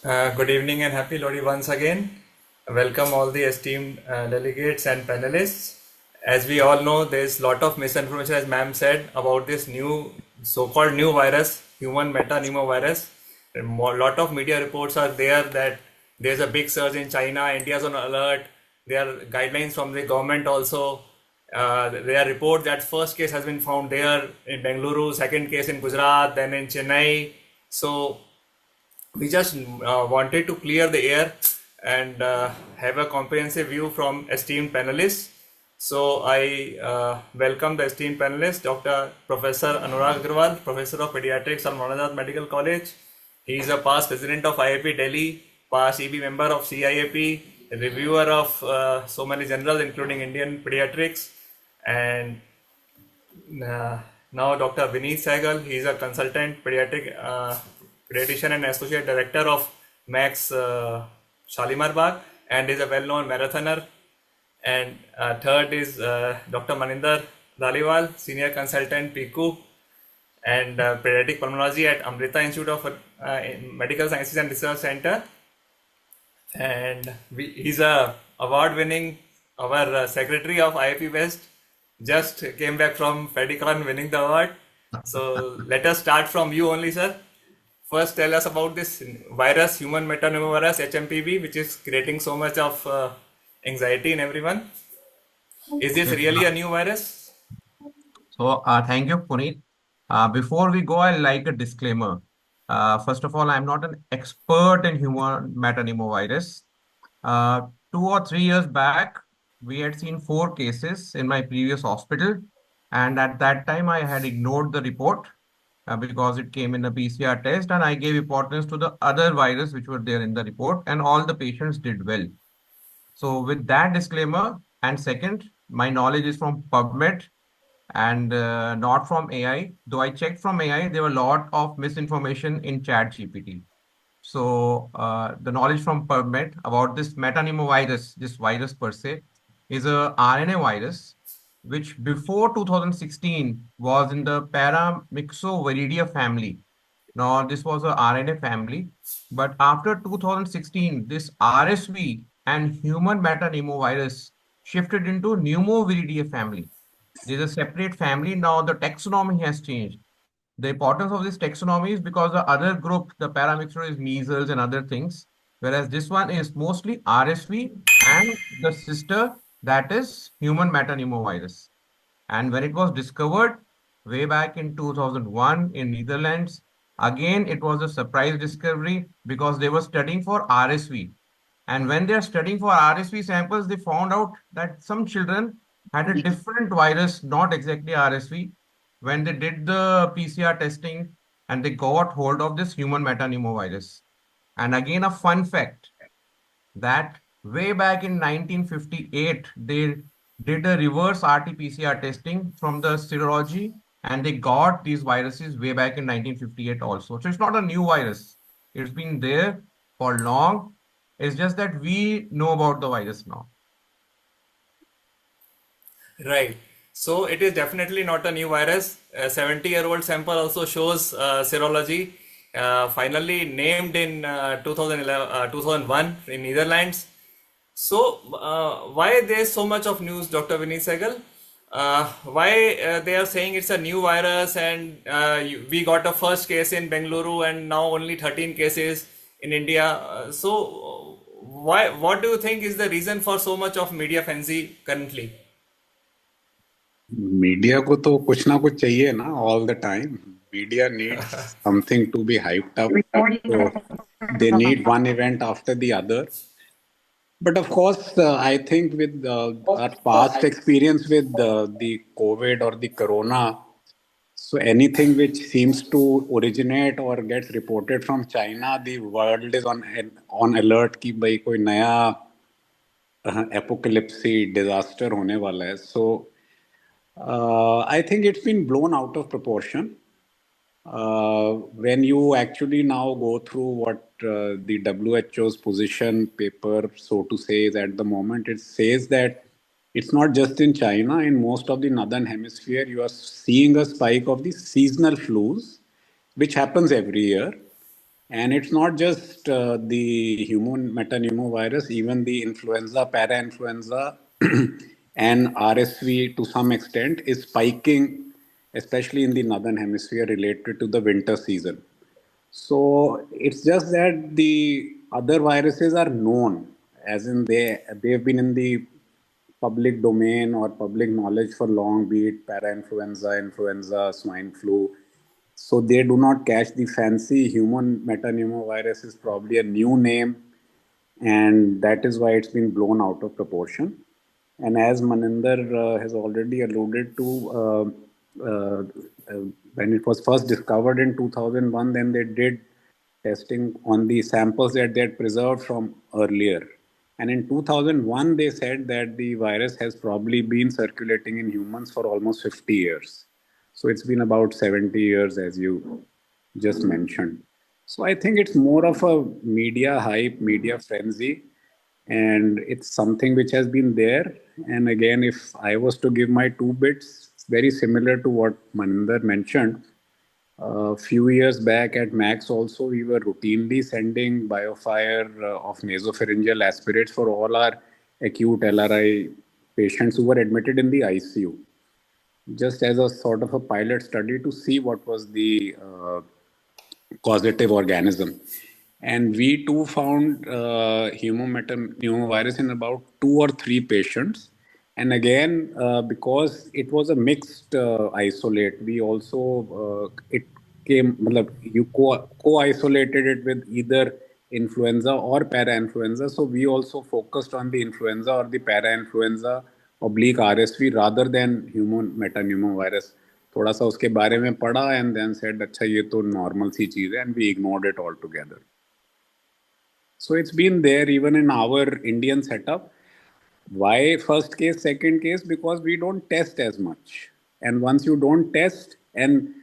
Good evening and happy Lodi once again. Welcome all the esteemed delegates and panelists. As we all know, there's a lot of misinformation, as ma'am said, about this new so-called new virus, human metapneumovirus. A lot of media reports are there that there's a big surge in China. India's on alert. There are guidelines from the government also. There are reports that first case has been found there in Bengaluru, second case in Gujarat, then in Chennai. So we just wanted to clear the air and have a comprehensive view from esteemed panelists. So I welcome the esteemed panelist, Dr. Professor Anurag Agrawal, Professor of Pediatrics at Manadhat Medical College. He is a past president of IAP Delhi, past EB member of CIAP, a reviewer of so many journals including Indian Pediatrics, and now Dr. Vineet Sehgal. He is a consultant pediatrician and associate director of Max Shalimar Bagh and is a well-known marathoner. And third is Dr. Maninder Dhaliwal, senior consultant PICU and pediatric pulmonology at Amrita Institute of Medical Sciences and Research Center. And he's a award-winning, our secretary of IAP West just came back from Fedicon winning the award. So let us start from you only, sir. First, tell us about this virus, human metapneumovirus (HMPV), which is creating so much of anxiety in everyone. Is this really a new virus? So, thank you, Puneet. Before we go, I'd like a disclaimer. First of all, I'm not an expert in human metapneumovirus. 2 or 3 years back, we had seen 4 cases in my previous hospital. And at that time, I had ignored the report because it came in a PCR test, and I gave importance to the other virus which were there in the report, and all the patients did well. So with that disclaimer, and second, my knowledge is from PubMed and not from AI. Though I checked from AI, there were a lot of misinformation in ChatGPT. So the knowledge from PubMed about this metapneumovirus, this virus per se, is a RNA virus, which before 2016 was in the Paramyxoviridae family. Now, this was a RNA family, but after 2016, this RSV and human metapneumovirus shifted into Pneumoviridae family. There's a separate family. Now the taxonomy has changed. The importance of this taxonomy is because the other group, the paramixture is measles and other things, whereas this one is mostly RSV and the sister that is human metapneumovirus. And when it was discovered way back in 2001 in Netherlands, again, it was a surprise discovery because they were studying for RSV. And when they are studying for RSV samples, they found out that some children had a different virus, not exactly RSV, when they did the PCR testing and they got hold of this human metapneumovirus. And again, a fun fact that way back in 1958, they did a reverse RT-PCR testing from the serology and they got these viruses way back in 1958 also. So it's not a new virus. It's been there for long. It's just that we know about the virus now. Right. So it is definitely not a new virus. A 70-year-old sample also shows serology. Finally named in 2001 in Netherlands. So why there's so much of news, Dr. Vineet Sehgal? Why they are saying it's a new virus and we got a first case in Bengaluru and now only 13 cases in India. So why? What do you think is the reason for so much of media frenzy currently? Media को तो कुछ ना कुछ चाहिए ना all the time media needs something to be hyped up so they need one event after the other but of course I think with our past experience with the COVID or the corona, so anything which seems to originate or gets reported from China, the world is on alert कि भाई कोई नया एपोकलिप्सी disaster होने वाला है. So I think it's been blown out of proportion. When you actually now go through what the WHO's position paper, so to say, is at the moment, it says that it's not just in China. In most of the northern hemisphere, you are seeing a spike of the seasonal flus, which happens every year. And it's not just the human metapneumovirus, even the influenza, para-influenza, and RSV to some extent is spiking, especially in the northern hemisphere related to the winter season. So it's just that the other viruses are known, as in they've been in the public domain or public knowledge for long, be it para-influenza, influenza, swine flu. So they do not catch the fancy human metapneumovirus is probably a new name, and that is why it's been blown out of proportion. And as Maninder has already alluded to, uh, uh, when it was first discovered in 2001, then they did testing on the samples that they had preserved from earlier. And in 2001, they said that the virus has probably been circulating in humans for almost 50 years. So it's been about 70 years, as you just mentioned. So I think it's more of a media hype, media frenzy, and it's something which has been there. And again, if I was to give my two bits, it's very similar to what Maninder mentioned. A few years back at Max, also, we were routinely sending biofire of nasopharyngeal aspirates for all our acute LRI patients who were admitted in the ICU, just as a sort of a pilot study to see what was the causative organism. And we too found human metapneumovirus in about 2 or 3 patients. And again, because it was a mixed isolate, we also, it came, you co-isolated it with either influenza or para-influenza. So we also focused on the influenza or the para-influenza oblique RSV rather than human metapneumovirus. थोड़ा सा उसके बारे में पढ़ा and then said अच्छा ये तो normal सी चीज़ है and we ignored it altogether. So it's been there even in our Indian setup. Why first case, second case? Because we don't test as much. And once you don't test, and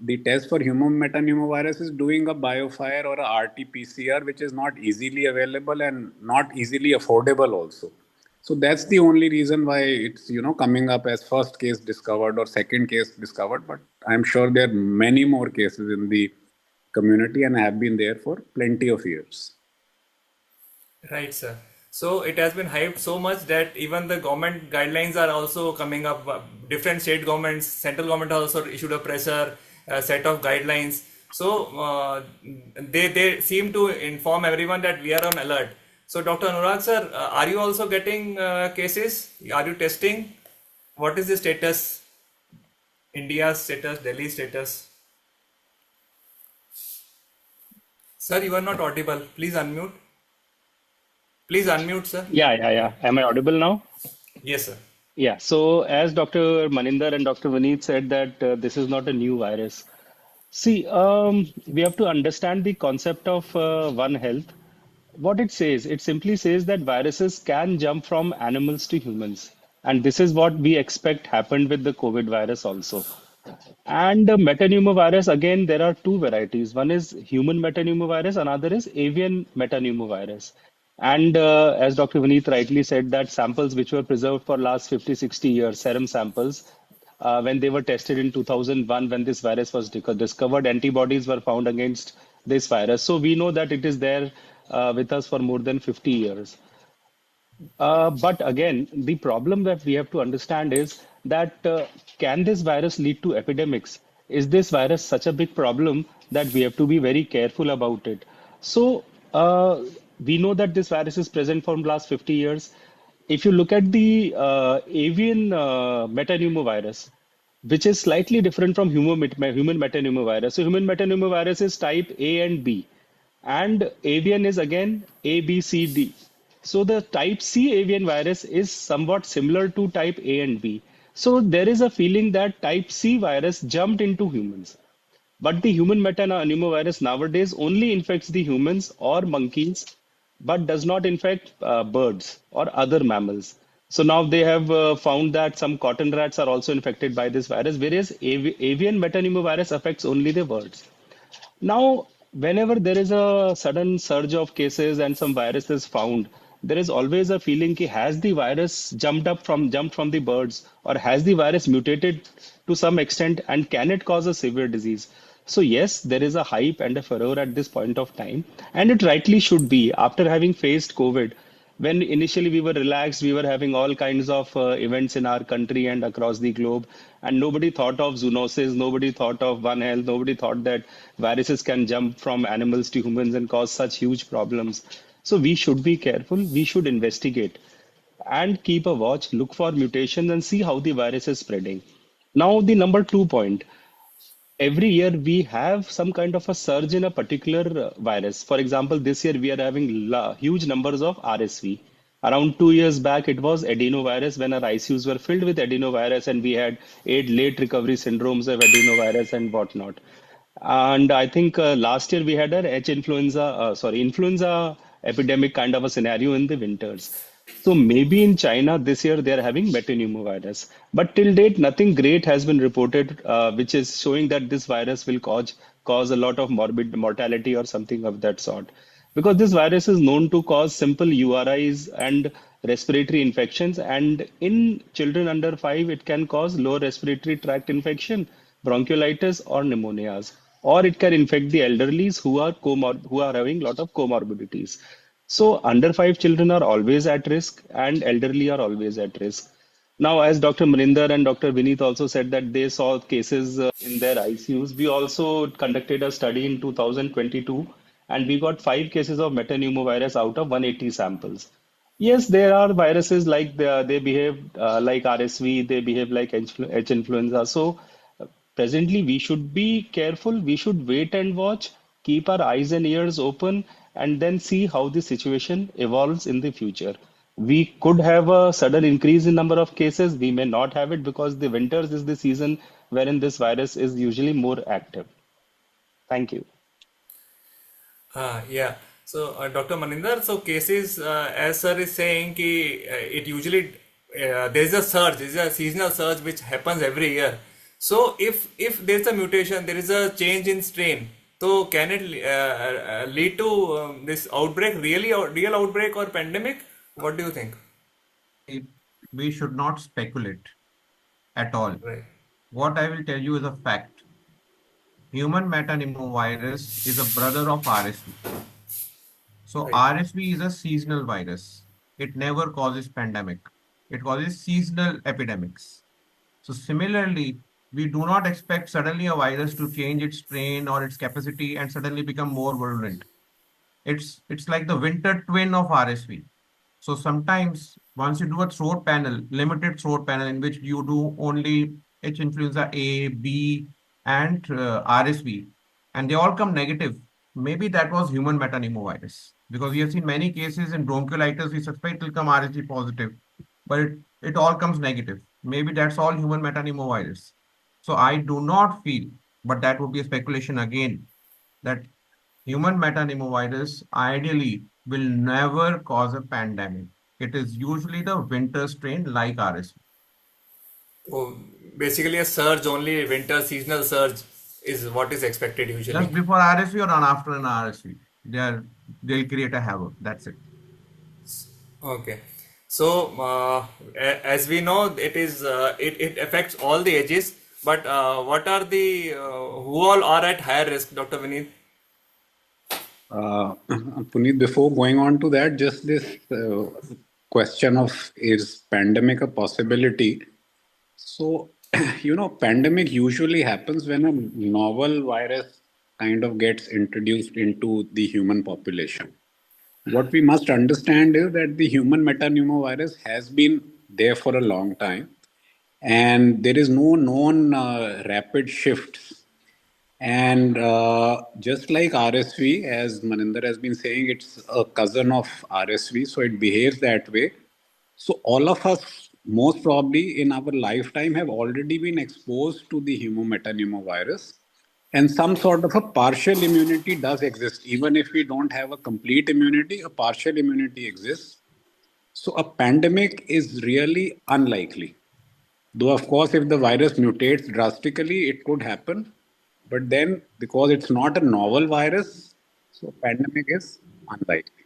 the test for human metapneumovirus is doing a biofire or a RT-PCR, which is not easily available and not easily affordable also. So that's the only reason why it's coming up as first case discovered or second case discovered. But I'm sure there are many more cases in the community and have been there for plenty of years. Right, sir. So it has been hyped so much that even the government guidelines are also coming up. Different state governments, central government also issued a pressure set of guidelines. So they seem to inform everyone that we are on alert. So Dr. Anurag sir, are you also getting cases? Are you testing? What is the status? India's status, Delhi's status? Sir, you are not audible. Please unmute. Please unmute, sir. Yeah. Am I audible now? Yes, sir. Yeah. So as Dr. Maninder and Dr. Vineet said that this is not a new virus. See, we have to understand the concept of One Health. What it simply says that viruses can jump from animals to humans. And this is what we expect happened with the COVID virus also. And the metapneumovirus, again, there are two varieties. One is human metapneumovirus, another is avian metapneumovirus. And as Dr. Vineet rightly said, that samples which were preserved for last 50, 60 years, serum samples, when they were tested in 2001, when this virus was discovered, antibodies were found against this virus. So we know that it is there with us for more than 50 years. But again, the problem that we have to understand is that can this virus lead to epidemics? Is this virus such a big problem that we have to be very careful about it? So we know that this virus is present for the last 50 years. If you look at the avian metapneumovirus, which is slightly different from human metapneumovirus. So human metapneumovirus is type A and B, and avian is again A, B, C, D. So the type C avian virus is somewhat similar to type A and B. So there is a feeling that type C virus jumped into humans. But the human metapneumovirus nowadays only infects the humans or monkeys, but does not infect birds or other mammals. So now they have found that some cotton rats are also infected by this virus, whereas avian metapneumovirus affects only the birds. Now, whenever there is a sudden surge of cases and some virus is found, there is always a feeling कि has the virus jumped from the birds, or has the virus mutated to some extent and can it cause a severe disease? So yes, there is a hype and a furore at this point of time, and it rightly should be after having faced COVID. When initially we were relaxed, we were having all kinds of events in our country and across the globe, and nobody thought of zoonosis, nobody thought of One Health, nobody thought that viruses can jump from animals to humans and cause such huge problems. So we should be careful, we should investigate and keep a watch, look for mutations, and see how the virus is spreading. Now, the number 2 point, every year we have some kind of a surge in a particular virus. For example, this year we are having huge numbers of RSV. Around 2 years back, it was adenovirus when our ICUs were filled with adenovirus, and we had 8 late recovery syndromes of adenovirus and whatnot. And I think last year we had an influenza epidemic kind of a scenario in the winters. So maybe in China this year they are having metapneumovirus, but till date nothing great has been reported, which is showing that this virus will cause a lot of morbid mortality or something of that sort. Because this virus is known to cause simple URIs and respiratory infections, and in children under 5, it can cause lower respiratory tract infection, bronchiolitis, or pneumonias, or it can infect the elderlies who are having a lot of comorbidities. So under 5 children are always at risk, and elderly are always at risk. Now, as Dr. Maninder and Dr. Vineet also said that they saw cases in their ICUs, we also conducted a study in 2022, and we got 5 cases of metapneumovirus out of 180 samples. Yes, there are viruses like they behave like RSV, they behave like H influenza. So presently, we should be careful. We should wait and watch, keep our eyes and ears open, and then see how the situation evolves in the future. We could have a sudden increase in number of cases. We may not have it because the winters is the season wherein this virus is usually more active. Thank you. Yeah. So, Dr. Maninder, so cases, as sir is saying, ki, it usually there is a surge, there is a seasonal surge which happens every year. So, if there is a mutation, there is a change in strain. So, can it lead to this outbreak, real outbreak or pandemic? What do you think? We should not speculate at all. Right. What I will tell you is a fact. Human metapneumovirus is a brother of RSV. So Right. RSV is a seasonal virus. It never causes pandemic. It causes seasonal epidemics. So similarly, we do not expect suddenly a virus to change its strain or its capacity and suddenly become more virulent. It's like the winter twin of RSV. So sometimes once you do a throat panel, limited throat panel in which you do only H influenza A, B, and RSV, and they all come negative, maybe that was human metapneumovirus. Because we have seen many cases in bronchiolitis, we suspect it will come RSV positive, but it all comes negative. Maybe that's all human metapneumovirus. So I do not feel, but that would be a speculation again, that human metapneumovirus ideally will never cause a pandemic. It is usually the winter strain like RSV. So, basically, a surge, only winter seasonal surge is what is expected Just usually. before RSV or on after an RSV, they'll create a havoc. That's it. Okay. So, as we know, it affects all the ages. But what are the who all are at higher risk, Dr. Vineet? Puneet, before going on to that, just this question of is pandemic a possibility? So, pandemic usually happens when a novel virus kind of gets introduced into the human population. What we must understand is that the human metapneumovirus has been there for a long time, and there is no known rapid shifts. And just like RSV, as Maninder has been saying, it's a cousin of RSV, so it behaves that way. So all of us, most probably in our lifetime, have already been exposed to the human metapneumovirus, and some sort of a partial immunity does exist. Even if we don't have a complete immunity, a partial immunity exists. So a pandemic is really unlikely. Though, of course, if the virus mutates drastically, it could happen. But then, because it's not a novel virus, so pandemic is unlikely.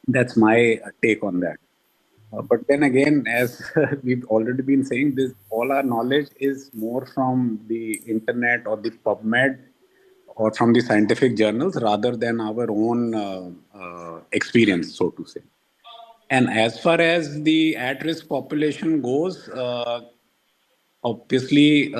That's my take on that. But then again, as we've already been saying, this all our knowledge is more from the internet or the PubMed or from the scientific journals rather than our own experience, so to say. And as far as the at-risk population goes, obviously,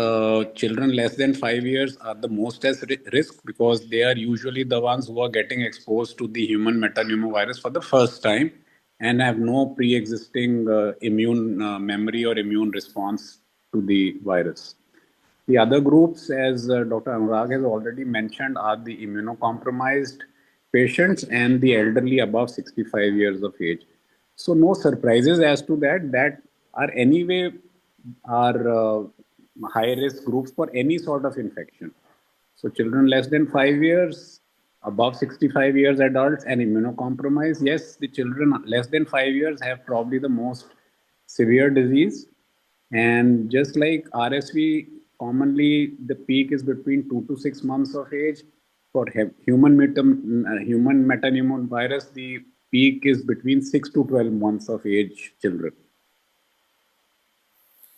children less than 5 years are the most at risk because they are usually the ones who are getting exposed to the human metapneumovirus for the first time and have no pre-existing immune memory or immune response to the virus. The other groups, as Dr. Anurag has already mentioned, are the immunocompromised patients and the elderly above 65 years of age. So, no surprises as to that. That are anyway are high risk groups for any sort of infection. So, children less than 5 years, above 65 years adults, and immunocompromised. Yes, the children less than 5 years have probably the most severe disease, and just like RSV, commonly the peak is between 2 to 6 months of age. For human metapneumovirus, the peak is between 6 to 12 months of age children.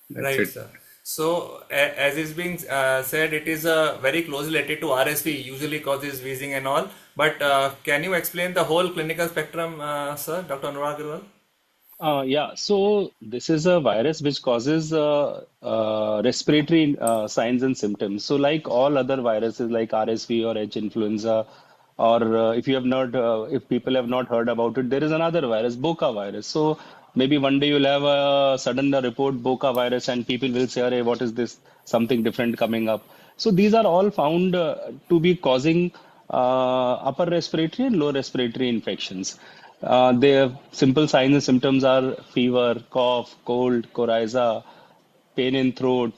That's Right, it. sir. So, as is being said, it is very closely related to RSV, usually causes wheezing and all. But can you explain the whole clinical spectrum, sir, Dr. Anurag Agrawal? Yeah, so this is a virus which causes respiratory signs and symptoms. So, like all other viruses like RSV or H influenza, or if you have not, if people have not heard about it, there is another virus, Boca virus. So, maybe one day you'll have a sudden report Boca virus, and people will say, "Hey, what is this? Something different coming up." So, these are all found to be causing upper respiratory and lower respiratory infections. Their simple signs and symptoms are fever, cough, cold, coryza, pain in throat,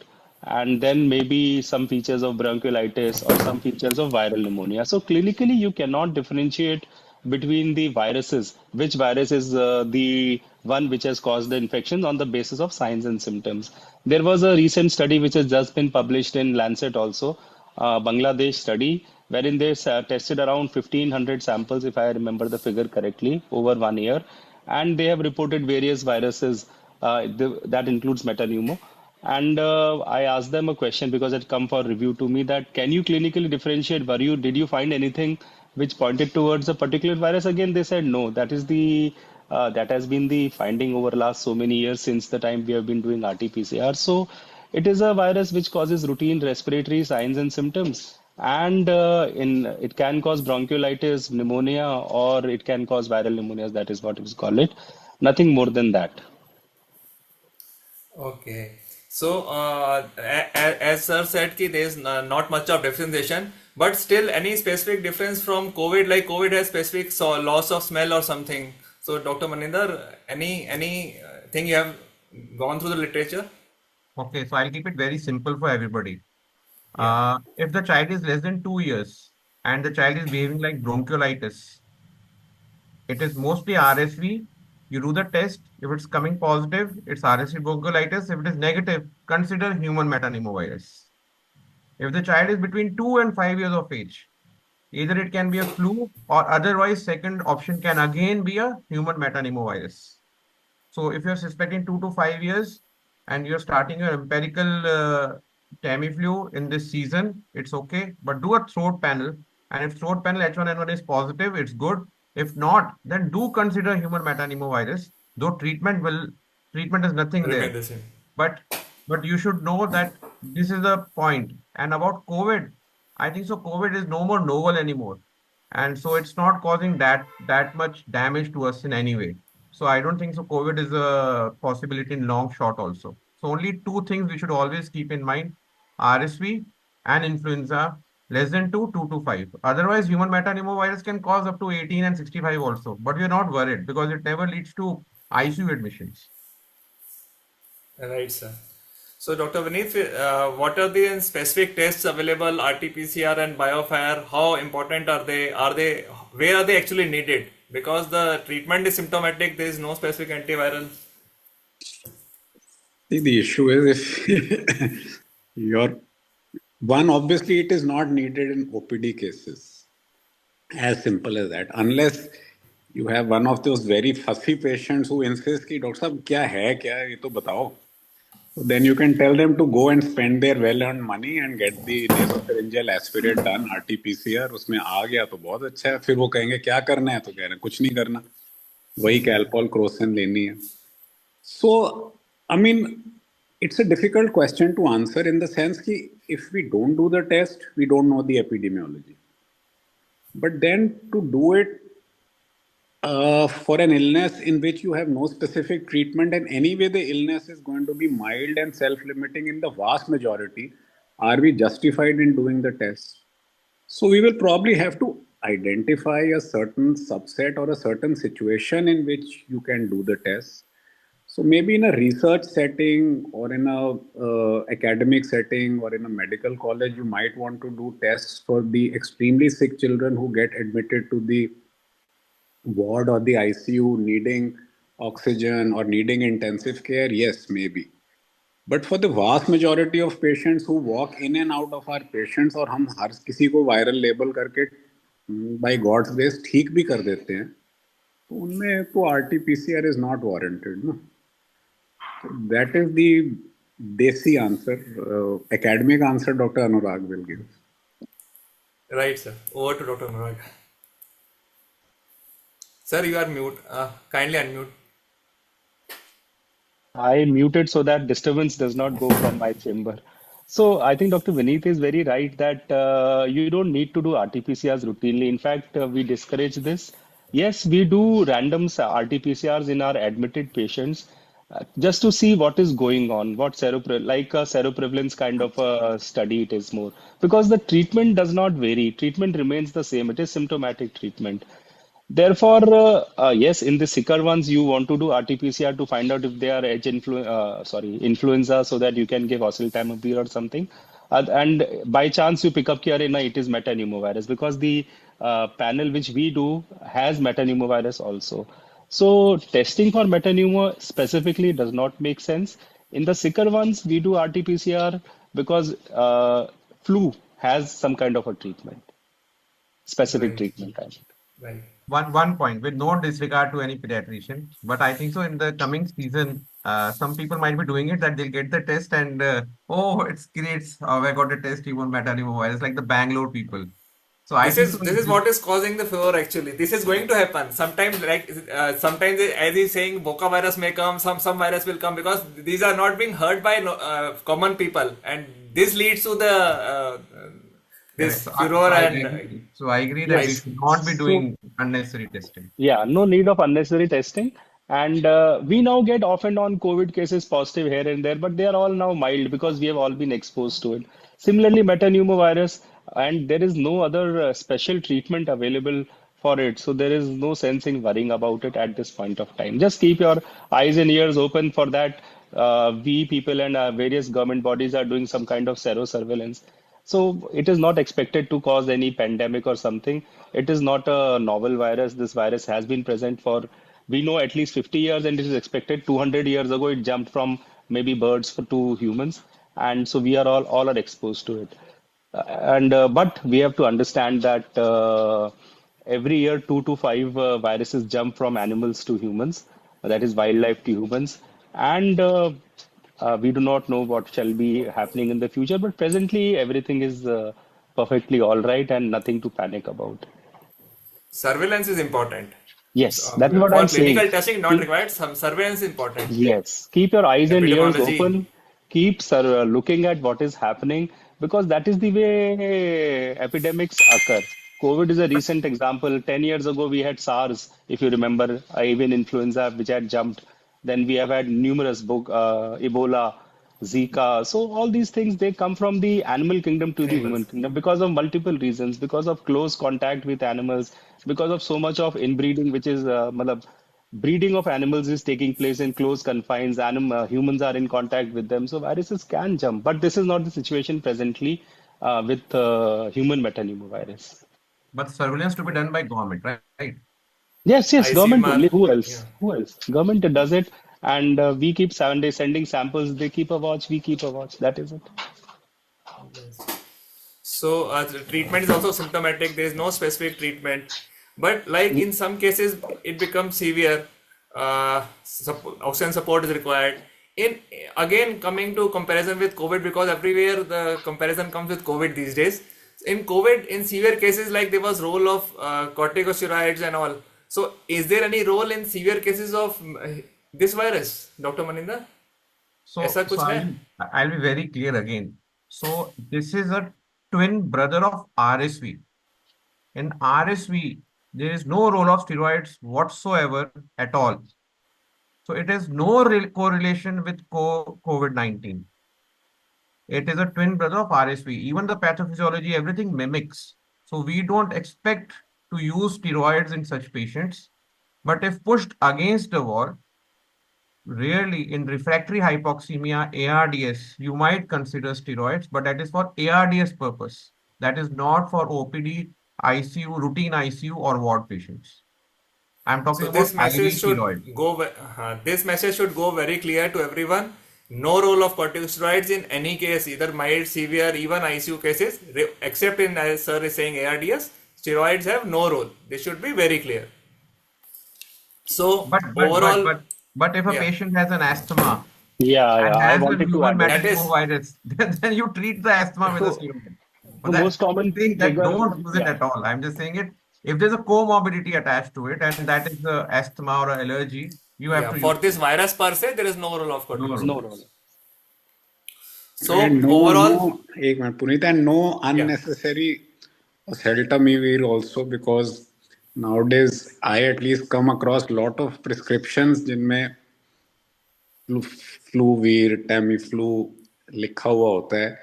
and then maybe some features of bronchiolitis or some features of viral pneumonia. So clinically, you cannot differentiate between the viruses, which virus is the one which has caused the infection on the basis of signs and symptoms. There was a recent study which has just been published in Lancet also, Bangladesh study, wherein they tested around 1,500 samples, if I remember the figure correctly, over 1 year, and they have reported various viruses that includes metapneumo. And I asked them a question because it come for review to me that can you clinically differentiate? Did you find anything which pointed towards a particular virus? Again, they said no. That has been the finding over last so many years since the time we have been doing RT-PCR. So it is a virus which causes routine respiratory signs and symptoms, and it can cause bronchiolitis, pneumonia, or it can cause viral pneumonias. That is what we call it. Nothing more than that. Okay. So, as sir said, ki there is not much of differentiation, but still any specific difference from COVID, like COVID has specific loss of smell or something. So, Dr. Maninder, any thing you have gone through the literature? Okay, so I'll keep it very simple for everybody. Yeah. If the child is less than 2 years and the child is behaving like bronchiolitis, it is mostly RSV. You do the test. If it's coming positive, it's RSV bronchiolitis. If it is negative, consider human metapneumovirus. If the child is between 2 and 5 years of age, either it can be a flu or otherwise, second option can again be a human metapneumovirus. So if you're suspecting 2 to 5 years and you're starting your empirical Tamiflu in this season, it's okay. But do a throat panel. And if throat panel H1N1 is positive, it's good. If not, then do consider human metapneumovirus. Though treatment is nothing Remain there. the same. But but you should know that this is the point. And about COVID, I think so. COVID is no more novel anymore, and so it's not causing that much damage to us in any way. So I don't think so. COVID is a possibility in long shot also. So only two things we should always keep in mind: RSV and influenza less than 2 to 5. Otherwise, human metapneumovirus can cause up to 18 and 65 also. But we're not worried because it never leads to ICU admissions. Right, sir. So, Dr. Vineet, what are the specific tests available, RT-PCR and BioFire? How important are they? Where are they actually needed? Because the treatment is symptomatic, there is no specific antiviral. See, the issue is if you're one, obviously, it is not needed in OPD cases. As simple as that. Unless you have one of those very fussy patients who insists कि doctor साहब क्या है क्या ये तो बताओ. Then you can tell them to go and spend their well-earned money and get the nasopharyngeal aspirate done, RT-PCR. उसमें आ गया तो बहुत अच्छा है. फिर वो कहेंगे क्या करना है, तो कह रहे हैं कुछ नहीं करना, वही Calpol Crocin लेनी है. So, I mean, it's a difficult question to answer in the sense that if we don't do the test, we don't know the epidemiology. But then to do it for an illness in which you have no specific treatment, and anyway the illness is going to be mild and self-limiting in the vast majority, are we justified in doing the test? So we will probably have to identify a certain subset or a certain situation in which you can do the test. So maybe in a research setting or in a academic setting or in a medical college, you might want to do tests for the extremely sick children who get admitted to the ward or the ICU needing oxygen or needing intensive care. Yes, maybe. But for the vast majority of patients who walk in and out of our patients, और हम हर किसी को viral label करके by God's grace ठीक भी कर देते हैं, तो उनमें तो RT-PCR is not warranted, no? So that is the desi answer. Academic answer, Dr. Anurag will give. Right, sir. Over to Dr. Anurag. Sir, you are mute. Kindly unmute. I muted so that disturbance does not go from my chamber. So I think Dr. Vineet is very right that you don't need to do RT-PCRs routinely. In fact, we discourage this. Yes, we do random RT-PCRs in our admitted patients just to see what is going on, like a seroprevalence kind of a study it is more. Because the treatment does not vary. Treatment remains the same. It is symptomatic treatment. Therefore, yes, in the sicker ones, you want to do RT-PCR to find out if they are influenza, so that you can give oseltamivir or something. And by chance, you pick up here, it is metapneumovirus, because the panel which we do has metapneumovirus also. So testing for metapneumo specifically does not make sense. In the sicker ones, we do RT-PCR because flu has some kind of a treatment, specific Right. treatment. Right. One point with no disregard to any pediatrician, but I think so in the coming season, some people might be doing it that they'll get the test and oh, it's great. Oh, I got a test, you won't matter anymore. It's like the Bangalore people. So I think so. This is what is causing the fever actually. This is going to happen. Sometimes sometimes as he's saying Boca virus may come, some virus will come, because these are not being heard by common people, and this leads to the this Correct. furor I and agree. So I agree that we yes. should not be So, doing unnecessary testing. yeah, no need of unnecessary testing. And we now get off and on COVID cases positive here and there, but they are all now mild because we have all been exposed to it. Similarly, metapneumovirus, and there is no other special treatment available for it. So there is no sense in worrying about it at this point of time. Just keep your eyes and ears open for that. We people and various government bodies are doing some kind of sero surveillance. So it is not expected to cause any pandemic or something. It is not a novel virus. This virus has been present for, we know, at least 50 years, and it is expected 200 years ago it jumped from maybe birds to humans. And so we are all are exposed to it. And but we have to understand that every year 2 to 5 viruses jump from animals to humans, that is wildlife to humans, and we do not know what shall be happening in the future, but presently everything is perfectly all right and nothing to panic about. Surveillance is important. Yes, that is what For I'm saying. clinical testing not required, some surveillance is important. Yes, keep your eyes and ears Epidemiology. open. Keep looking at what is happening, because that is the way epidemics occur. COVID is a recent example. 10 years ago, we had SARS, if you remember, avian influenza, which had jumped. Then we have had numerous Ebola, Zika. So all these things, they come from the animal kingdom to the human Animals. kingdom because of multiple reasons, because of close contact with animals, because of so much of inbreeding, which is breeding of animals is taking place in close confines. Humans are in contact with them, so viruses can jump. But this is not the situation presently with human metapneumovirus. But surveillance to be done by government, right? Yes, government ICMR. only. Who Yeah. else? Who else? Government does it, and we keep sending samples. They keep a watch. We keep a watch. That is it. Yes. So the treatment is also symptomatic. There is no specific treatment, but like in some cases it becomes severe. Oxygen support is required. in again coming to comparison with COVID, because everywhere the comparison comes with COVID these days. In COVID, in severe cases, like there was role of corticosteroids and all. So is there any role in severe cases of this virus, Dr. Maninder? So, ऐसा so कुछ है? I'll be very clear again. So this is a twin brother of RSV. In RSV, there is no role of steroids whatsoever at all. So it has no correlation with COVID-19. It is a twin brother of RSV. Even the pathophysiology, everything mimics. So we don't expect to use steroids in such patients. But if pushed against the wall, rarely in refractory hypoxemia, ARDS, you might consider steroids, but that is for ARDS purpose. That is not for OPD, ICU, routine ICU or ward patients. I'm talking So this about message IV should steroids. this message should go very clear to everyone. No role of corticosteroids in any case, either mild, severe, even ICU cases, except in, as sir is saying, ARDS. Steroids have no role. This should be very clear. So But but but overall, but but if a yeah, patient has an asthma Yeah, and yeah. I has a wanted to human add it. that is metapneumovirus, then you treat the asthma with a So steroid. the But that, most I'm not common saying that trigger, don't use it yeah. at all. I'm just saying it if there's a comorbidity attached to it, and that is the asthma or allergy, you have yeah, to for use this virus per se, there is no role of no role. No corticosteroids. role. So And overall, एक minute Puneet, and no yeah, unnecessary oseltamivir also, because nowadays I at least come across lot of prescriptions जिनमें फ्लूवीर, Tamiflu लिखा हुआ होता है.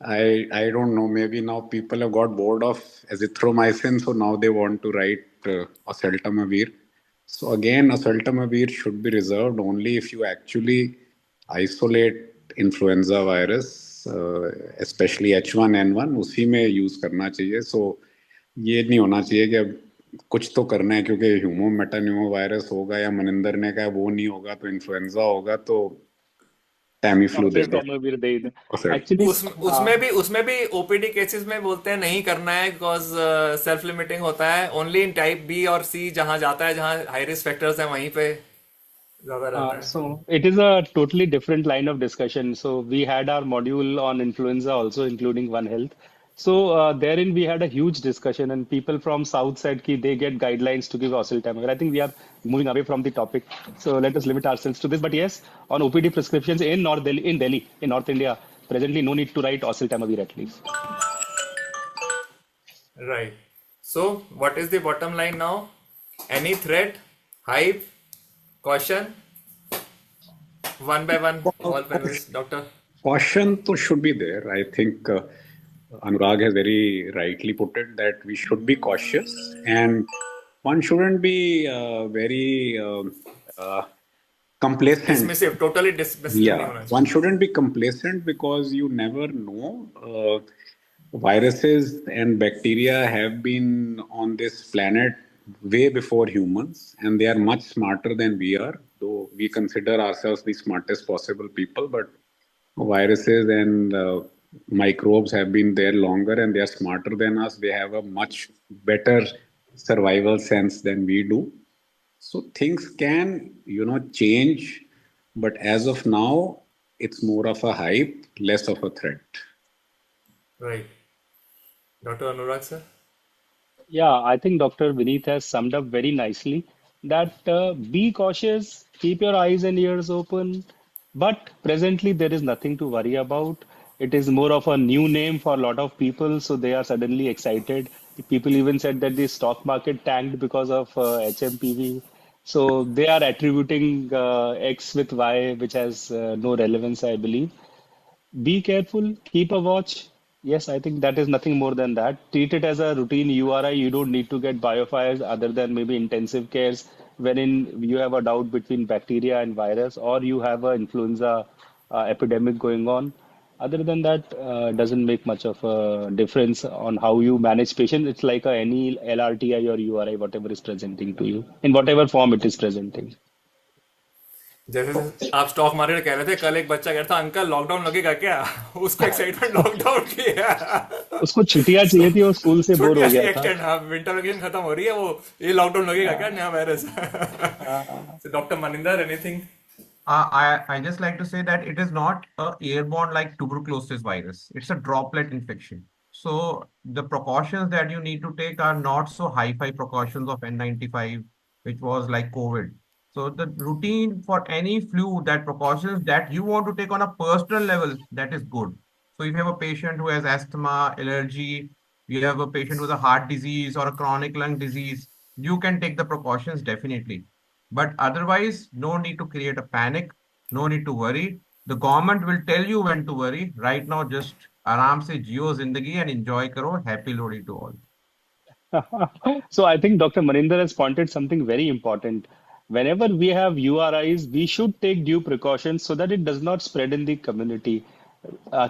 I don't know. Maybe now people have got bored of azithromycin, so now they want to write oseltamivir. So again, oseltamivir should be reserved only if you actually isolate influenza virus, especially H1N1. उसी में use करना चाहिए. So ये नहीं होना चाहिए कि अब कुछ तो करना है क्योंकि ह्यूमन मेटान्यूमो वायरस होगा या मनिंदर ने कहा वो नहीं होगा तो इन्फ्लुएंजा होगा तो टैमीफ्लू दे दो. Oseltamivir they Oseltamivir. actually उसमें भी ओपीडी केसेस में बोलते हैं नहीं करना है, बिकॉज सेल्फ लिमिटिंग होता है. ओनली इन टाइप बी और सी जहां जाता है, जहां हाई रिस्क फैक्टर्स हैं, वहीं पे ज्यादा रहता है. so it is a totally different line of discussion. So we had our module on influenza also, including One Health. So therein we had a huge discussion, and people from South said ki they get guidelines to give oseltamivir. I think we are moving away from the topic, so let us limit ourselves to this. But yes, on OPD prescriptions in Delhi, in North India, presently no need to write oseltamivir at least. Right. So what is the bottom line now? Any threat, hype, caution? One by one, all panelists, doctor. Caution to should be there. I think Anurag has very rightly put it that we should be cautious and one shouldn't be very complacent. Dismissive, totally dismissive नहीं Yeah, होना चाहिए. one shouldn't be complacent because you never know. Viruses and bacteria have been on this planet way before humans, and they are much smarter than we are. Though we consider ourselves the smartest possible people, but viruses and microbes have been there longer, and they are smarter than us. They have a much better survival sense than we do. So things can, change, but as of now, it's more of a hype, less of a threat. Right. Dr. Anurag sir. Yeah, I think Dr. Vineet has summed up very nicely that be cautious, keep your eyes and ears open, but presently there is nothing to worry about. It is more of a new name for a lot of people, so they are suddenly excited. People even said that the stock market tanked because of HMPV. So they are attributing X with Y, which has no relevance, I believe. Be careful, keep a watch. Yes, I think that is nothing more than that. Treat it as a routine URI. You don't need to get biofires other than maybe intensive cares wherein you have a doubt between bacteria and virus, or you have an influenza epidemic going on. Other than that, doesn't make much of a difference on how you manage patient. It's like any LRTI or URI, whatever is presenting to you, in whatever form it is presenting. जैसे आप stock market कह रहे थे, कल एक बच्चा कह रहा था अंकल लॉकडाउन लगेगा क्या? उसको एक्साइटमेंट लॉकडाउन की है. उसको छुट्टियां चाहिए थी, वो स्कूल से बोर हो छुट्टियां सी गया था. एक्सटेंड, हाँ विंटर वेकेशन खत्म हो रही है, वो ये लॉकडाउन लगेगा क्या, नया virus. So Dr. Maninder, anything I just like to say that it is not a airborne like tuberculosis virus. It's a droplet infection. So the precautions that you need to take are not so hi-fi precautions of N95, which was like COVID. So the routine for any flu, that precautions that you want to take on a personal level, that is good. So if you have a patient who has asthma, allergy, you have a patient with a heart disease or a chronic lung disease, you can take the precautions definitely. But otherwise, no need to create a panic, no need to worry. The government will tell you when to worry. Right now, just आराम से जियो जिंदगी and enjoy करो. Happy Lodi to all. So I think Dr. Maninder has pointed something very important. Whenever we have URIs, we should take due precautions so that it does not spread in the community.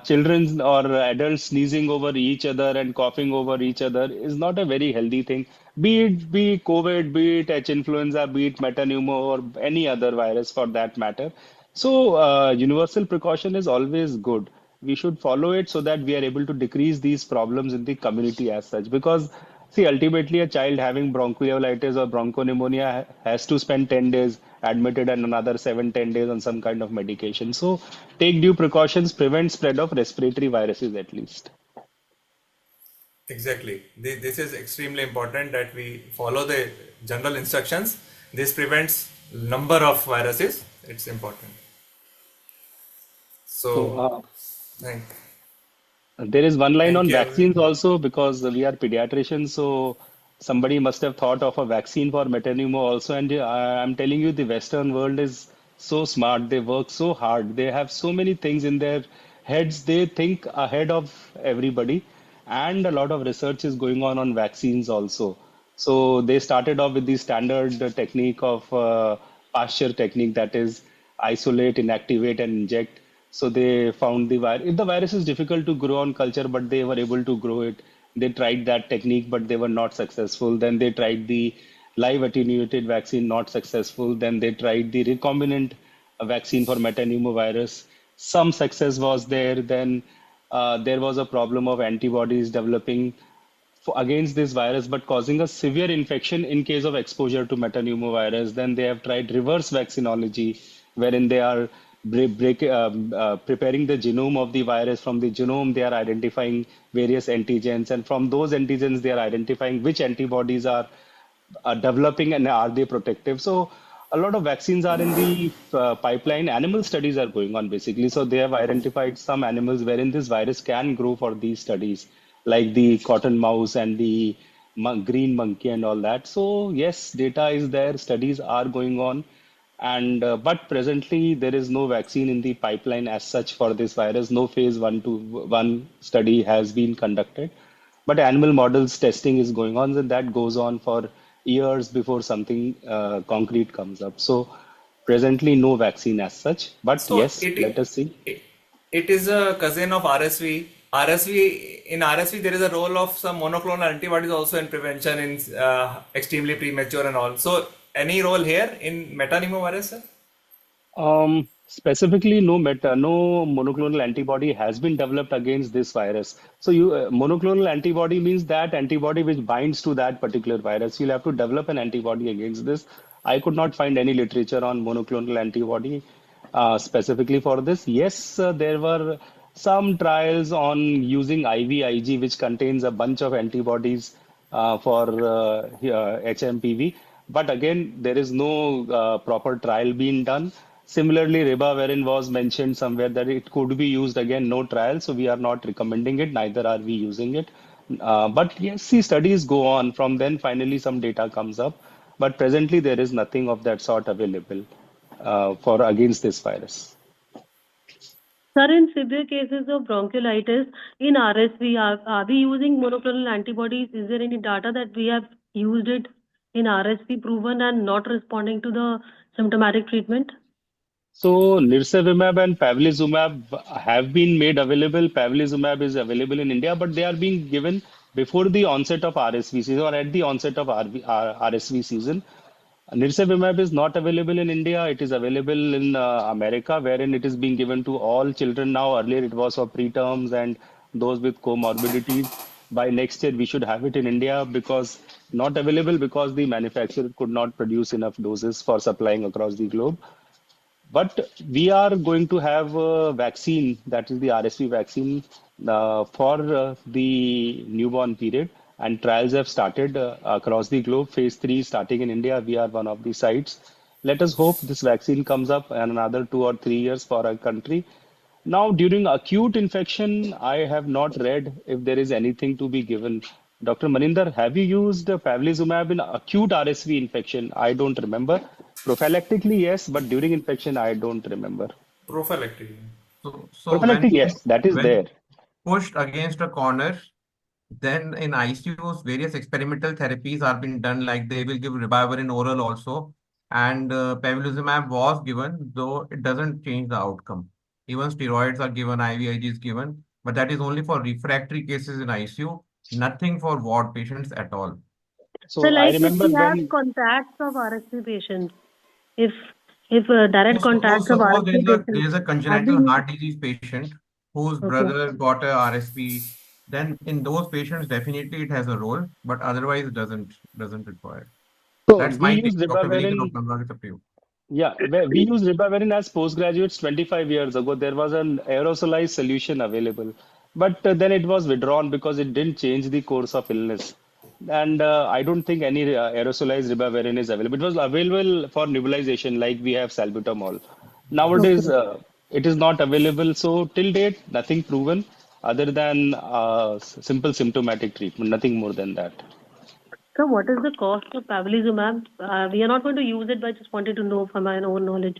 Children or adults sneezing over each other and coughing over each other is not a very healthy thing. Be it COVID, be it H influenza, be it metapneumo or any other virus for that matter. So universal precaution is always good. We should follow it so that we are able to decrease these problems in the community as such. Because see, ultimately, a child having bronchiolitis or bronchopneumonia has to spend 10 days admitted and another 7, 10 days on some kind of medication. So take due precautions, prevent spread of respiratory viruses at least. Exactly. This is extremely important that we follow the general instructions. This prevents number of viruses. It's important. So So, thank, there is one line thank on you. vaccines also because we are pediatricians. So somebody must have thought of a vaccine for metapneumo also. And I'm telling you, the Western world is so smart. They work so hard. They have so many things in their heads. They think ahead of everybody. And a lot of research is going on vaccines also. So they started off with the standard technique of pasture technique, that is isolate, inactivate, and inject. So they found the virus. The virus is difficult to grow on culture, but they were able to grow it. They tried that technique, but they were not successful. Then they tried the live attenuated vaccine, not successful. Then they tried the recombinant vaccine for metapneumovirus. Some success was there. Then there was a problem of antibodies developing against this virus, but causing a severe infection in case of exposure to metapneumovirus. Then they have tried reverse vaccinology, wherein they are preparing the genome of the virus. From the genome, they are identifying various antigens, and from those antigens, they are identifying which antibodies are developing and are they protective. So a lot of vaccines are in the pipeline. Animal studies are going on basically. So they have identified some animals wherein this virus can grow for these studies, like the cotton mouse and the green monkey and all that. So yes, data is there, studies are going on, and but presently there is no vaccine in the pipeline as such for this virus. No phase 1 study has been conducted, but animal models testing is going on, and that goes on for years before something concrete comes up. So presently no vaccine as such, but So yes, let us see. it is a cousin of RSV. RSV, there is a role of some monoclonal antibodies also in prevention in extremely premature and all. So any role here in metapneumovirus, sir? Specifically, no monoclonal antibody has been developed against this virus. So monoclonal antibody means that antibody which binds to that particular virus. You'll have to develop an antibody against this. I could not find any literature on monoclonal antibody specifically for this. Yes, there were some trials on using IVIG, which contains a bunch of antibodies for HMPV. But again, there is no proper trial being done. Similarly, ribavirin was mentioned somewhere that it could be used. Again, no trial, so we are not recommending it. Neither are we using it. But yes, see, studies go on. From then, finally, some data comes up. But presently, there is nothing of that sort available for against this virus. Sir, in severe cases of bronchiolitis in RSV, are we using monoclonal antibodies? Is there any data that we have used it in RSV proven and not responding to the symptomatic treatment? So nirsevimab and pavlizumab have been made available. Pavlizumab is available in India, but they are being given before the onset of RSV season or at the onset of RSV season. Nirsevimab is not available in India. It is available in America, wherein it is being given to all children now. Earlier, it was for preterms and those with comorbidities. By next year, we should have it in India because not available because the manufacturer could not produce enough doses for supplying across the globe. But we are going to have a vaccine, that is the RSV vaccine, for the newborn period. And trials have started across the globe. Phase 3 starting in India. We are one of the sites. Let us hope this vaccine comes up in another 2 or 3 years for our country. Now, during acute infection, I have not read if there is anything to be given. Dr. Maninder, have you used pavlizumab in acute RSV infection? I don't remember. Prophylactically, yes, but during infection, I don't remember. Prophylactic. So Prophylactic, yes, that is there. when pushed against a corner, then in ICUs, various experimental therapies are being done, like they will give ribavirin oral also. And pembrolizumab was given, though it doesn't change the outcome. Even steroids are given, IVIG is given, but that is only for refractory cases in ICU, nothing for ward patients at all. So, So I like if remember we have when, contacts of RSV patients, if direct contacts of Suppose RSV there patients, is a have we congenital used? heart disease patient whose Okay. brother got a RSV, then in those patients definitely it has a role, but otherwise it doesn't require. so That's we my take. use Dr. Vinny and ribavirin. Dr. Anurag, it's up to you. Yeah, we used ribavirin as postgraduates 25 years ago. There was an aerosolized solution available, but then it was withdrawn because it didn't change the course of illness. And I don't think any aerosolized ribavirin is available. It was available for nebulization, like we have salbutamol. Nowadays, Okay. it is not available. So till date, nothing proven other than simple symptomatic treatment, nothing more than that. So, what is the cost of pavlizumab? We are not going to use it, but I just wanted to know from my own knowledge.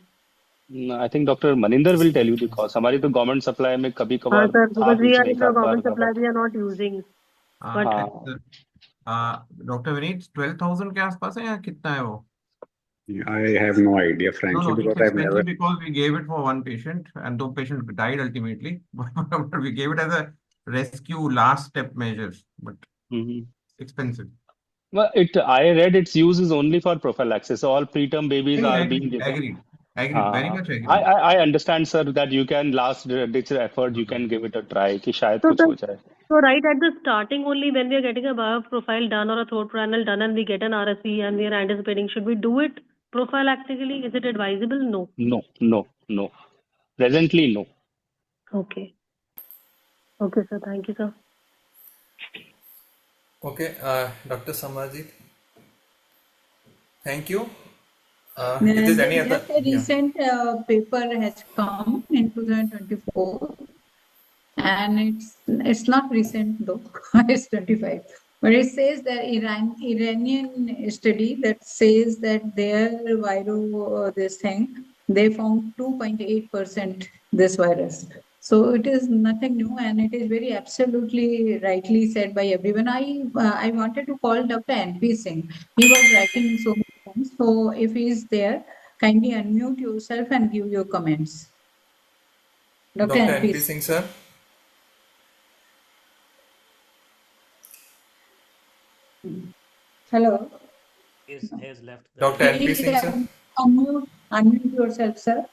I think Dr. Maninder will tell you the cost. हमारी तो government supply में कभी कभार Sir, था because we beach are में in एक the आध बार government था supply, but we are not using. But हाँ Dr. Vinny, 12,000 के आसपास है या कितना है वो? I have no idea, No, frankly, it's because I've never. expensive because we gave it for one patient and the patient died ultimately. But we gave it as a rescue last step measures, but expensive. well, it I read its use is only for prophylaxis. All preterm babies are being given. Agreed. Very much I, agreed. I I understand, sir, that you can last ditch effort. You can give it a try. कि शायद so, कुछ हो जाए. so right at the starting only, when we are getting a bioprofile done or a throat panel done and we get an RSV and we are anticipating, should we do it prophylactically? Is it advisable? No. No. Presently, no. Okay. Okay, sir. Thank you, sir. Okay, Dr. Samarjit. Thank you. If there's any other, Just a recent paper has come in 2024, and it's not recent though, it's 25. But it says that Iranian study that says that their this thing, they found 2.8% this virus. So it is nothing new, and it is very absolutely rightly said by everyone. I wanted to call Dr. NP Singh. He was writing so many times. So if he is there, kindly unmute yourself and give your comments. Dr. Dr. NP NP Singh, sir. Hello. He has left the Dr. NP Singh, sir. Unmute yourself, sir.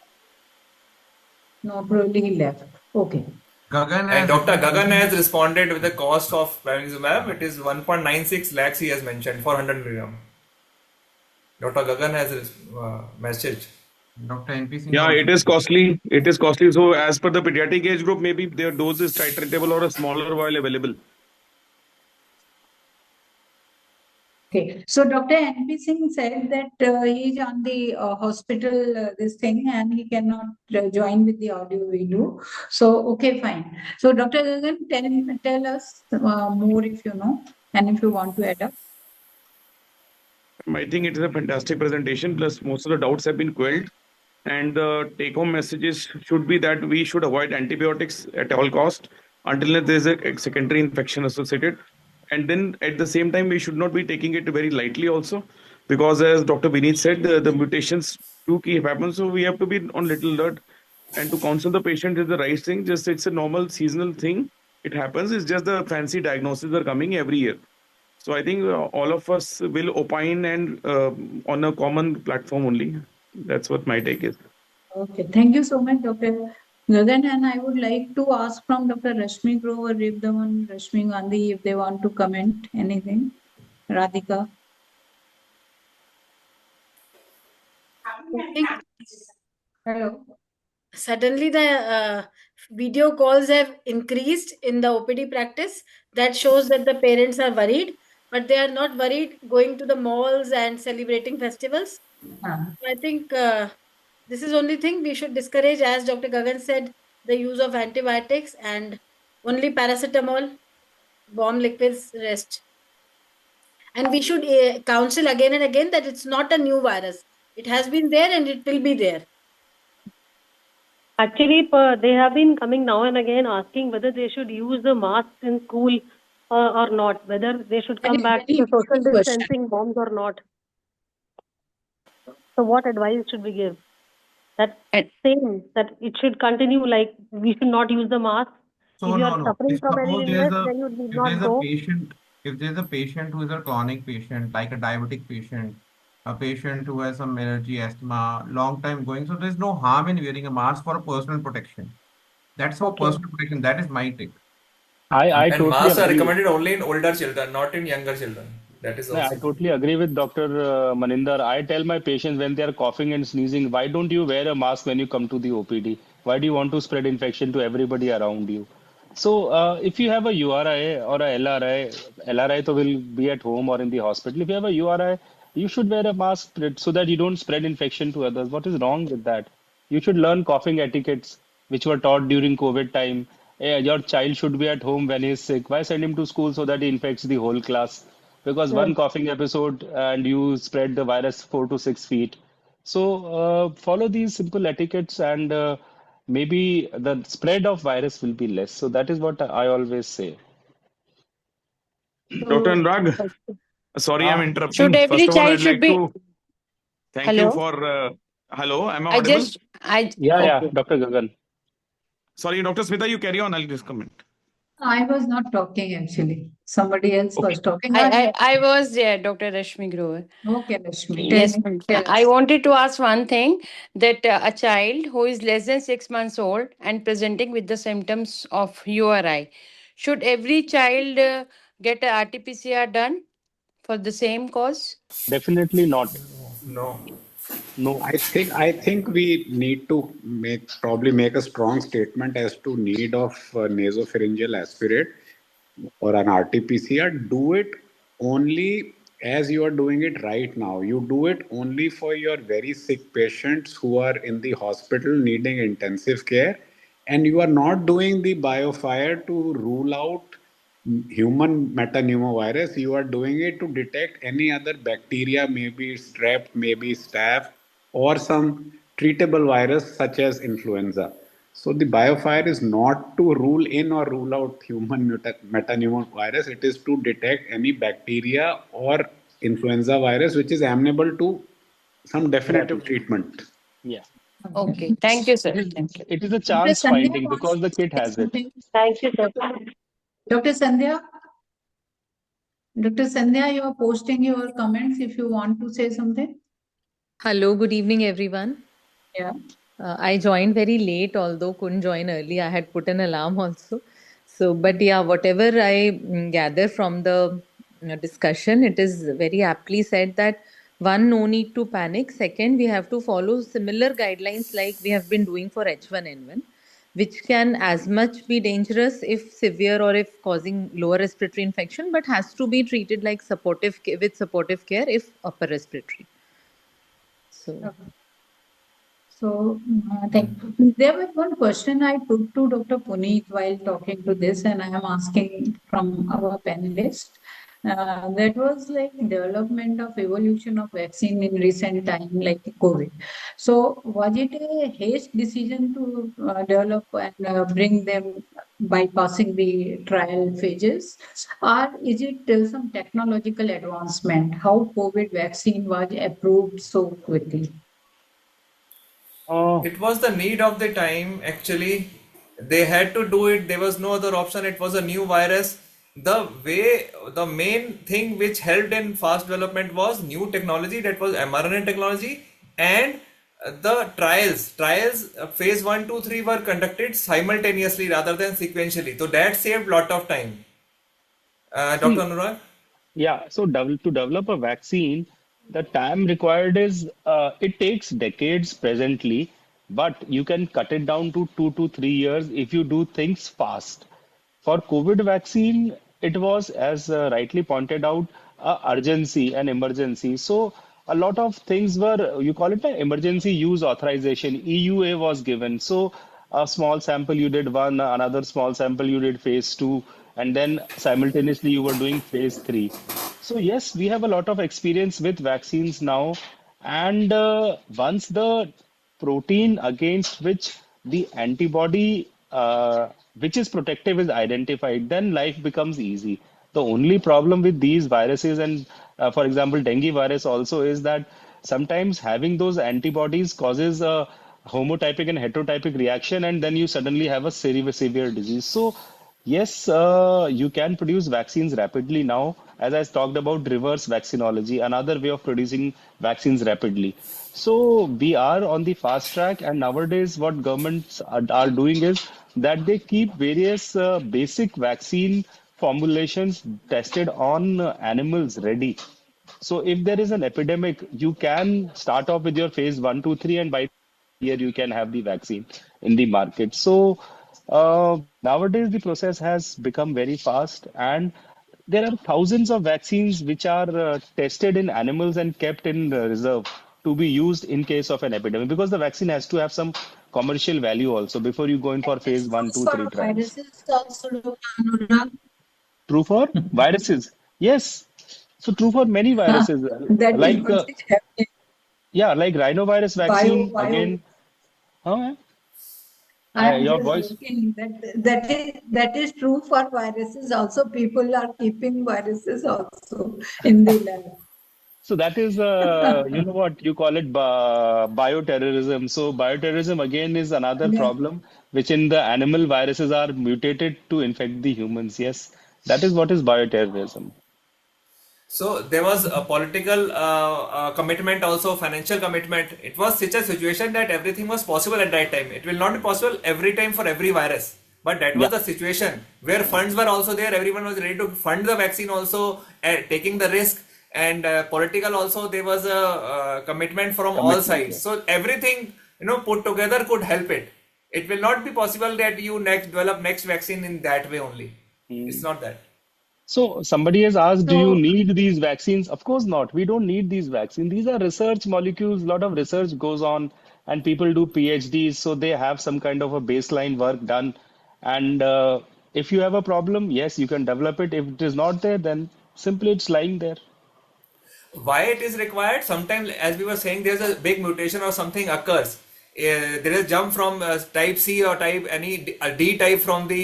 No, probably he left. Okay. Gagan And Dr. Gagan has responded with the cost of pembrolizumab. It is 1.96 lakhs he has mentioned for 100 milligram. Dr. Gagan has message. Dr. NP Singh. Yeah, it is costly. It is costly. So as per the pediatric age group, maybe their dose is titratable or a smaller vial available. Okay. So Dr. NP Singh said that he is on the hospital this thing and he cannot join with the audio video. So okay, fine. So Dr. Gagan, tell us more if you know and if you want to add up. I think it is a fantastic presentation. Plus, most of the doubts have been quelled. And the take-home messages should be that we should avoid antibiotics at all cost until there is a secondary infection associated. And then at the same time, we should not be taking it very lightly also, because as Dr. Vineet said, the mutations do keep happen. So we have to be on little alert, and to counsel the patient is the right thing. Just it's a normal seasonal thing. It happens. It's just the fancy diagnoses are coming every year. So I think all of us will opine and on a common platform only. That's what my take is. Okay, thank you so much, Dr. Gagan. And I would like to ask from Dr. Rashmi Grover, Ribdaman, Rashmi Gandhi, if they want to comment anything. Radhika. I think Hello. Suddenly the video calls have increased in the OPD practice. That shows that the parents are worried, but they are not worried going to the malls and celebrating festivals. I think this is only thing we should discourage, as Dr. Gagan said, the use of antibiotics and only paracetamol, warm liquids, rest. And we should counsel again and again that it's not a new virus. It has been there and it will be there. Actually, they have been coming now and again asking whether they should use the masks in school or not, whether they should come back to the social distancing norms or not. So what advice should we give? That same, that it should continue, like we should not use the mask. So If you are no. suffering If from any suppose illness, then you need if not there's a go. patient, if there's a patient who is a chronic patient, like a diabetic patient, a patient who has some allergy, asthma, long time going, so there's no harm in wearing a mask for a personal protection. That's for Okay. personal protection. That is my take. I And totally masks are agree. recommended only in older children, not in younger children. That is No, I also. totally agree with Dr. Maninder. I tell my patients when they are coughing and sneezing, why don't you wear a mask when you come to the OPD? Why do you want to spread infection to everybody around you? So, if you have a URI or a LRI, LRI to will be at home or in the hospital. If you have a URI, you should wear a mask so that you don't spread infection to others. What is wrong with that? You should learn coughing etiquettes, which were taught during COVID time. Your child should be at home when he's sick. Why send him to school so that he infects the whole class? Because Sure. one coughing episode and you spread the virus 4 to 6 feet. So follow these simple etiquettes and maybe the spread of virus will be less. So that is what I always say. Dr. So, Anurag, sorry I'm Ah, interrupting. Should every First of all, child I'd should like be? to thank you Hello? for. Hello, am I I audible? just, I, Yeah, okay. Dr. Gagan. Sorry, Dr. Smita, you carry on. I'll just comment. I was not talking actually. Somebody else Okay. was talking. I was there, Dr. Rashmi Grover. Okay, Rashmi, tell Yes, me. ma'am. Tell I us. wanted to ask one thing that a child who is less than 6 months old and presenting with the symptoms of URI, should every child get a RT-PCR done for the same cause? Definitely not. no. No. I think we need to make a strong statement as to need of nasopharyngeal aspirate or an RT-PCR. Do it only as you are doing it right now. You do it only for your very sick patients who are in the hospital needing intensive care, and you are not doing the biofire to rule out human metapneumovirus. You are doing it to detect any other bacteria, maybe strep, maybe staph, or some treatable virus such as influenza. So the biofire is not to rule in or rule out human metapneumovirus. It is to detect any bacteria or influenza virus which is amenable to some definitive treatment. Yeah. Okay. Thank you, sir. It is, Thank you. it is a Dr. chance Sandhya finding wants because the to kid say has it. something. Thank you, sir. Dr. Sandhya, Dr. Sandhya, you are posting your comments if you want to say something. Hello, good evening, everyone. Yeah. I joined very late, although couldn't join early. I had put an alarm also. So, but yeah, whatever I gather from the discussion, it is very aptly said that one, no need to panic. Second, we have to follow similar guidelines like we have been doing for H1N1, which can as much be dangerous if severe or if causing lower respiratory infection, but has to be treated like with supportive care if upper respiratory. So. Okay. So, there was one question I put to Dr. Puneet while talking to this, and I am asking from our panelists. That was like development of evolution of vaccine in recent time, like COVID. So, was it a haste decision to develop and bring them bypassing the trial phases, or is it some technological advancement? How COVID vaccine was approved so quickly? It was the need of the time, actually. They had to do it. There was no other option. It was a new virus. The main thing which helped in fast development was new technology, that was mRNA technology, and the trials phase 1, 2, 3 were conducted simultaneously rather than sequentially. So that saved lot of time. Dr. See, Anurag? yeah, so to develop a vaccine, the time required is it takes decades presently. but you can cut it down to 2 to 3 years if you do things fast. For COVID vaccine, it was, as rightly pointed out, urgency and emergency. So a lot of things were, you call it an emergency use authorization. EUA was given. So a small sample you did one, another small sample you did phase two, and then simultaneously you were doing phase three. So yes, we have a lot of experience with vaccines now, and once the protein against which the antibody which is protective is identified, then life becomes easy. The only problem with these viruses, and for example, dengue virus also, is that sometimes having those antibodies causes a homotypic and heterotypic reaction, and then you suddenly have a severe disease. So yes, you can produce vaccines rapidly now. As I talked about reverse vaccinology, another way of producing vaccines rapidly. So we are on the fast track, and nowadays what governments are doing is that they keep various basic vaccine formulations tested on animals ready. So if there is an epidemic, you can start off with your phase one, two, three, and by year you can have the vaccine in the market. So nowadays the process has become very fast, and there are thousands of vaccines which are tested in animals and kept in reserve to be used in case of an epidemic, because the vaccine has to have some commercial value also before you go in for That phase is one, true two, three for trials. viruses also, Dr. Anurag. True for viruses, yes. So true for many viruses, That is like what is happening. yeah, like rhinovirus vaccine Bio. again. Huh? I am Your just voice. joking. That is true for viruses also. People are keeping viruses also in the So that is, you know what you call it, bioterrorism. So bioterrorism again is another lab. problem, which in the animal viruses are mutated to infect the humans. Yes, that is what is bioterrorism. So there was a political commitment, also financial commitment. It was such a situation that everything was possible at that time. It will not be possible every time for every virus, but that was Yeah, the situation where funds were also there. Everyone was ready to fund the vaccine, also taking the risk, and political also there was a commitment from all commitment. sides. Yeah. So everything put together could help it. It will not be possible that you next develop next vaccine in that way only. It's Hmm. not that. So somebody has asked, do you So need these vaccines? Of course not. We don't need these vaccines. These are research molecules. A lot of research goes on, and people do PhDs, so they have some kind of a baseline work done. And if you have a problem, yes, you can develop it. If it is not there, then simply it's lying there. Why it is required? Sometimes, as we were saying, there's a big mutation or something occurs. There is jump from type C or type D type from the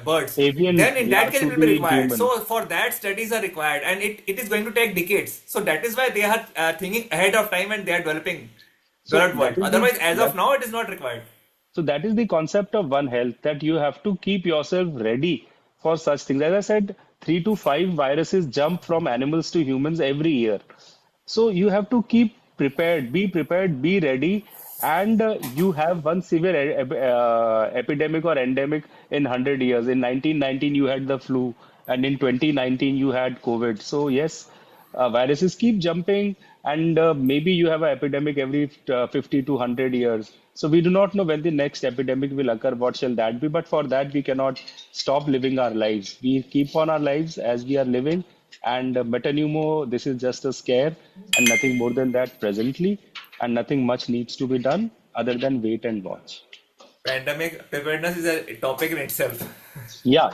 birds. Avian, Then in yeah, that case it to will be the required. human. So for that studies are required, and it is going to take decades. So that is why they are thinking ahead of time, and they are developing So worldwide. Otherwise, as of now, it is not required. that is the concept of One Health, that you have to keep yourself ready for such things. As I said, 3 to 5 viruses jump from animals to humans every year. So you have to keep prepared, be ready, and you have one severe epidemic or endemic in 100 years. In 1919, you had the flu, and in 2019, you had COVID. So yes, viruses keep jumping, and maybe you have an epidemic every 50 to 100 years. So we do not know when the next epidemic will occur. What shall that be? But for that, we cannot stop living our lives. We keep on our lives as we are living. And metapneumo, this is just a scare and nothing more than that presently. And nothing much needs to be done other than wait and watch. Pandemic preparedness is a topic in itself. Yeah,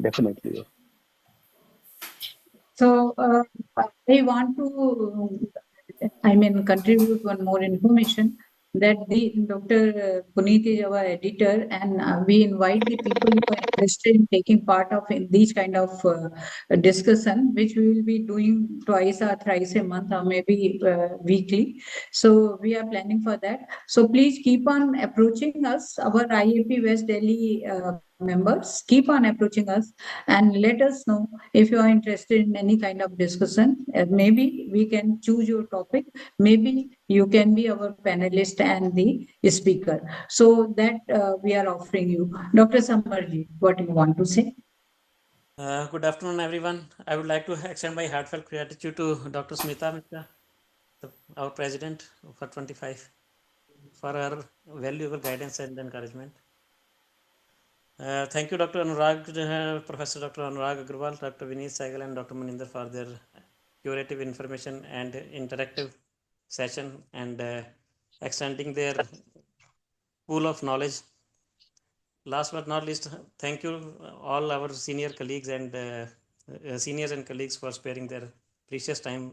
definitely. So I want to, contribute one more information that the Dr. Puneet is our editor, and we invite the people who are interested in taking part of in these kind of discussion, which we will be doing twice or thrice a month or maybe weekly. So we are planning for that. So please keep on approaching us, our IAP West Delhi members. Keep on approaching us and let us know if you are interested in any kind of discussion. Maybe we can choose your topic. Maybe you can be our panelist and the speaker. So that we are offering you. Dr. Samarji, what do you want to say? Good afternoon, everyone. I would like to extend my heartfelt gratitude to Dr. Smita Mitra, our president for 25. for her valuable guidance and encouragement. Thank you, Dr. Anurag, Professor Dr. Anurag Agrawal, Dr. Vineet Saigal, and Dr. Maninder for their curative information and interactive session and extending their pool of knowledge. Last but not least, thank you all our senior colleagues and seniors and colleagues for sparing their precious time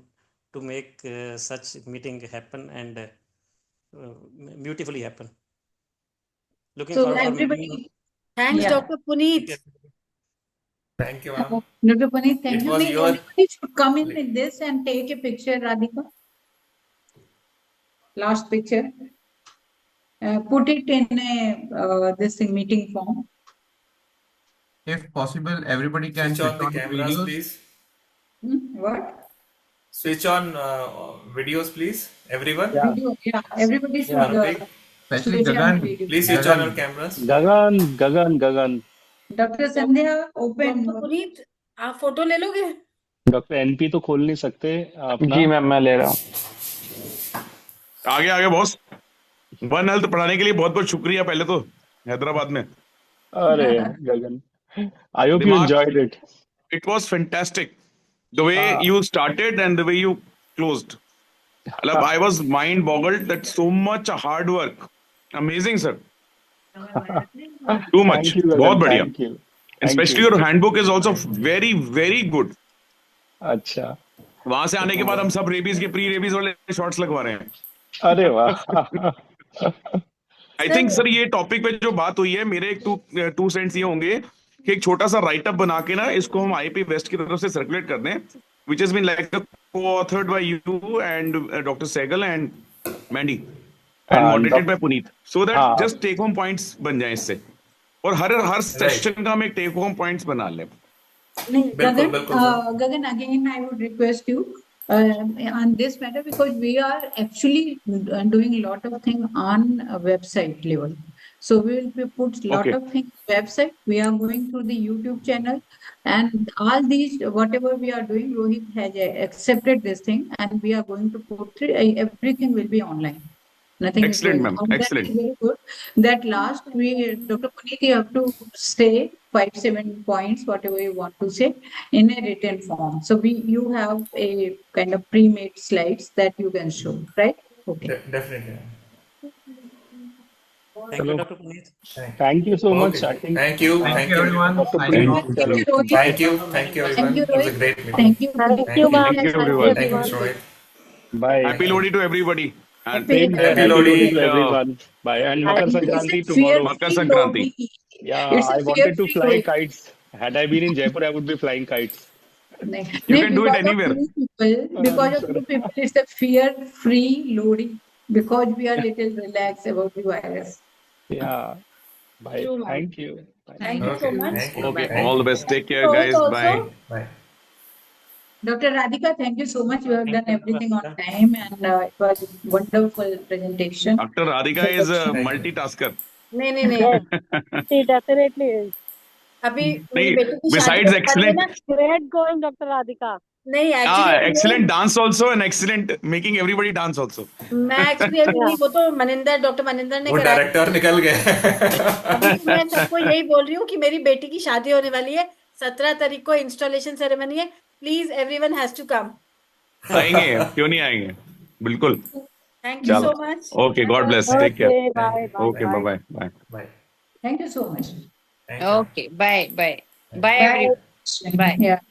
to make such meeting happen and beautifully happen. Looking So forward for meeting you. everybody, Thanks, Yeah. Dr. Puneet. Thank you, ma'am. Dr. Puneet, thank It you. was May your everybody should come in with this and take a picture, Radhika. Last picture. Put it in a this meeting form. If possible, everybody can switch on switch the on the cameras, videos. please. What? Switch on videos, please. Everyone. Video. Yeah, everybody should Karthik, Especially switch on Gagan. video. please switch on your Gagan. cameras. Gagan. Dr. Sandhya, open. Dr. Puneet, आप photo ले लोगे? Doctor NP तो खोल नहीं सकते अपना। जी ma'am मैं ले रहा हूँ। आगे आगे बॉस। वन हेल्थ पढ़ाने के लिए बहुत बहुत शुक्रिया पहले तो हैदराबाद में। अरे गगन, I hope you enjoyed it. It was fantastic. The way you started and the way you closed. I was mind boggled that so much hard work. Amazing, sir. Too much. Thank you, Gagan. बहुत बढ़िया. Thank you. And especially your handbook is also very, very good. अच्छा. वहां से आने के बाद हम सब रेबीज के प्री रेबीज वाले शॉट्स लगवा रहे हैं. अरे वाह. आई थिंक सर ये टॉपिक पे जो बात हुई है मेरे एक टू सेंट्स ये होंगे कि एक छोटा सा राइटअप बना के ना इसको हम आईपी वेस्ट की तरफ से सर्कुलेट कर दें, which has been like co-authored by you and Dr. Sehgal and Mandy and moderated by Puneet, so that just take home points बन जाए इससे, और हर सेशन का हम एक टेक होम पॉइंट्स बना लें. Gagan, again, I would request you on this matter, because we are actually doing a lot of things on a website level. So we will be put a lot of things website. We are going through the YouTube channel, and all these whatever we are doing, Rohit has accepted this thing, and we are going to put everything will be online. Nothing Excellent, is ma'am. Excellent. That is very good. That last, Dr. Puneet, you have to say 5-7 points, whatever you want to say, in a written form. So you have a kind of pre-made slides that you can show, right? Okay. Definitely. Thank you, Dr. Puneet. Thank you so much. I think. Thank you everyone. Thank you everyone. It was a great meeting. Thank you. Thank you, ma'am. Thank you, everyone. Thank you, Mr. Rohit. Bye. Happy Lodi to everybody. And Happy Lodi to everyone. Bye. And Makar Sankranti tomorrow. Makar Sankranti. Yeah, It's a I wanted to fear-free fly way. kites. Had I been in Jaipur, I would be flying kites. You can do it anywhere. Because of you people, it's a fear-free loading, because we are little relaxed about the virus. Yeah. Bye. True, ma'am. Thank you. Thank you so much. Thank you. Okay, Thank all you. the best. Take care, Rohit guys. also. Bye. Bye. Dr. Radhika, thank you so much. You have Thank done you, everything on Radhika. time, and it was a wonderful presentation. Dr. Radhika is a Thank you. multitasker. नहीं She definitely is. अभी मेरी बेटी की शादी Besides होने वाली है excellent, ना. Great going, Dr. Radhika. नहीं actually excellent dance also and excellent making everybody dance also. मैं एक्चुअली अभी नहीं, वो तो मनिंदर डॉक्टर मनिंदर ने वो कराया. डायरेक्टर निकल गए. अभी तो मैं सबको यही बोल रही हूँ कि मेरी बेटी की शादी होने वाली है 17 तारीख को, इंस्टॉलेशन सेरेमनी है. Please everyone has to come. आएंगे, क्यों नहीं आएंगे, बिल्कुल. Thank you so much. Okay, God bless. Take care. Okay, bye. Okay, bye bye. Bye. Bye. Thank you so much. Thank you. Okay, bye, bye. Bye, everyone. Bye. Yeah.